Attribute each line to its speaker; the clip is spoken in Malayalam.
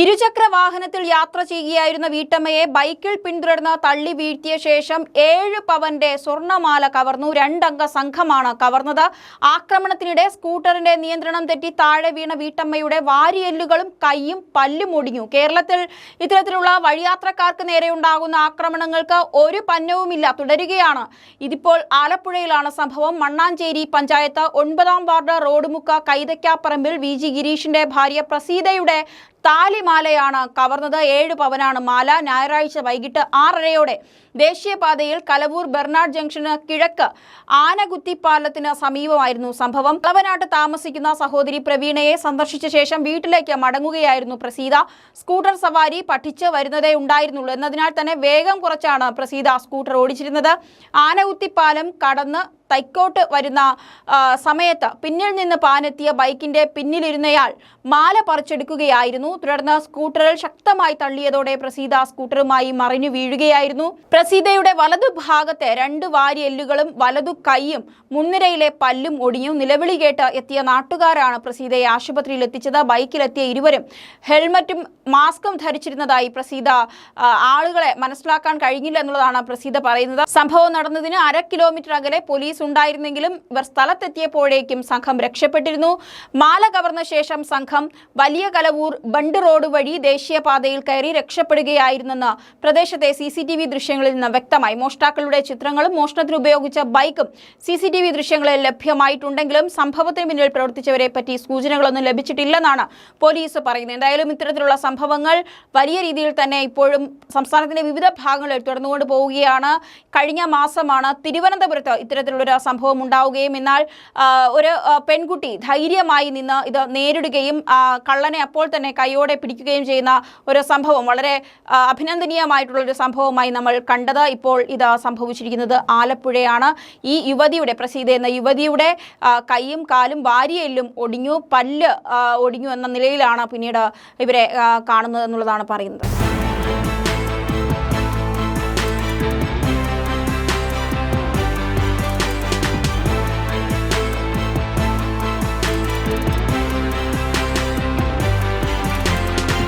Speaker 1: ഇരുചക്ര വാഹനത്തിൽ യാത്ര ചെയ്യുകയായിരുന്ന വീട്ടമ്മയെ ബൈക്കിൽ പിന്തുടർന്ന് തള്ളി വീഴ്ത്തിയ ശേഷം 7 പവന്റെ സ്വർണ്ണമാല കവർന്നു. 2 അംഗ സംഘമാണ് കവർന്നത്. ആക്രമണത്തിനിടെ സ്കൂട്ടറിന്റെ നിയന്ത്രണം തെറ്റി താഴെ വീണ വീട്ടമ്മയുടെ വാരിയെല്ലുകളും കൈയും പല്ലും ഒടിഞ്ഞു. കേരളത്തിൽ ഇത്തരത്തിലുള്ള വഴിയാത്രക്കാർക്ക് നേരെയുണ്ടാകുന്ന ആക്രമണങ്ങൾക്ക് ഒരു പന്നവുമില്ല, തുടരുകയാണ്. ഇതിപ്പോൾ ആലപ്പുഴയിലാണ് സംഭവം. മണ്ണാഞ്ചേരി പഞ്ചായത്ത് 9-ാം വാർഡ് റോഡുമുക്ക കൈതയ്ക്കാപ്പറമ്പിൽ VG ഗിരീഷിന്റെ ഭാര്യ പ്രസീതയുടെ താലിമാലയാണ് കവർന്നത്. 7 പവനാണ് മാല. ഞായറാഴ്ച വൈകിട്ട് 6:30 ദേശീയപാതയിൽ കലവൂർ ബെർണാഡ് ജംഗ്ഷന് കിഴക്ക് ആനകുത്തിപ്പാലത്തിന് സമീപമായിരുന്നു സംഭവം. കളവനാട്ട് താമസിക്കുന്ന സഹോദരി പ്രവീണയെ സന്ദർശിച്ച ശേഷം വീട്ടിലേക്ക് മടങ്ങുകയായിരുന്നു പ്രസീത. സ്കൂട്ടർ സവാരി പഠിച്ച് വരുന്നതേ ഉണ്ടായിരുന്നുള്ളൂ എന്നതിനാൽ തന്നെ വേഗം കുറച്ചാണ് പ്രസീത സ്കൂട്ടർ ഓടിച്ചിരുന്നത്. ആനകുത്തിപ്പാലം കടന്ന് തൈക്കോട്ട് വരുന്ന സമയത്ത് പിന്നിൽ നിന്ന് പാനെത്തിയ ബൈക്കിന്റെ പിന്നിലിരുന്നയാൾ മാല പറിച്ചെടുക്കുകയായിരുന്നു. തുടർന്ന് സ്കൂട്ടറിൽ ശക്തമായി തള്ളിയതോടെ പ്രസീത സ്കൂട്ടറുമായി മറിഞ്ഞു വീഴുകയായിരുന്നു. പ്രസീതയുടെ വലതുഭാഗത്തെ 2 വാരിയെല്ലുകളും വലതു കൈയും മുൻനിരയിലെ പല്ലും ഒടിഞ്ഞു. നിലവിളി കേട്ട് എത്തിയ നാട്ടുകാരാണ് പ്രസീതയെ ആശുപത്രിയിൽ എത്തിച്ചത്. ബൈക്കിലെത്തിയ ഇരുവരും ഹെൽമറ്റും മാസ്കും ധരിച്ചിരുന്നതായി പ്രസീത ആളുകളെ മനസ്സിലാക്കാൻ കഴിഞ്ഞില്ല എന്നുള്ളതാണ് പ്രസീത പറയുന്നത്. സംഭവം നടന്നതിന് 1/2 കിലോമീറ്റർ അകലെ പോലീസ് ഉണ്ടായിരുന്നെങ്കിലും ഇവർ സ്ഥലത്തെത്തിയപ്പോഴേക്കും സംഘം രക്ഷപ്പെട്ടിരുന്നു. മാല കവർന്ന ശേഷം സംഘം വലിയ കലവൂർ ബണ്ട് റോഡ് വഴി ദേശീയപാതയിൽ കയറി രക്ഷപ്പെടുകയായിരുന്നെന്ന് പ്രദേശത്തെ CCTV ദൃശ്യങ്ങളിൽ നിന്ന് വ്യക്തമായി. മോഷ്ടാക്കളുടെ ചിത്രങ്ങളും മോഷണത്തിന് ഉപയോഗിച്ച ബൈക്കും CCTV ദൃശ്യങ്ങളിൽ ലഭ്യമായിട്ടുണ്ടെങ്കിലും സംഭവത്തിന് പിന്നിൽ പ്രവർത്തിച്ചവരെ പറ്റി സൂചനകളൊന്നും ലഭിച്ചിട്ടില്ലെന്നാണ് പോലീസ് പറയുന്നത്. എന്തായാലും ഇത്തരത്തിലുള്ള സംഭവങ്ങൾ വലിയ രീതിയിൽ തന്നെ ഇപ്പോഴും സംസ്ഥാനത്തിന്റെ വിവിധ ഭാഗങ്ങളിൽ തുടർന്നുകൊണ്ട് പോവുകയാണ്. കഴിഞ്ഞ മാസമാണ് തിരുവനന്തപുരത്ത് ഇത്തരത്തിലുള്ള സംഭവം ഉണ്ടാവുകയും എന്നാൽ ഒരു പെൺകുട്ടി ധൈര്യമായി നിന്ന് ഇത് നേരിടുകയും കള്ളനെ അപ്പോൾ തന്നെ കൈയോടെ പിടിക്കുകയും ചെയ്യുന്ന ഒരു സംഭവം വളരെ അഭിനന്ദനീയമായിട്ടുള്ള ഒരു സംഭവമായി നമ്മൾ കണ്ടത്. ഇപ്പോൾ ഇത് സംഭവിച്ചിരിക്കുന്നത് ആലപ്പുഴയാണ്. ഈ യുവതിയുടെ പ്രസീത എന്ന യുവതിയുടെ കൈയും കാലും വാരിയെല്ലും ഒടിഞ്ഞു, പല്ല് ഒടിഞ്ഞു എന്ന നിലയിലാണ് പിന്നീട് ഇവരെ കാണുന്നത് എന്നുള്ളതാണ് പറയുന്നത്.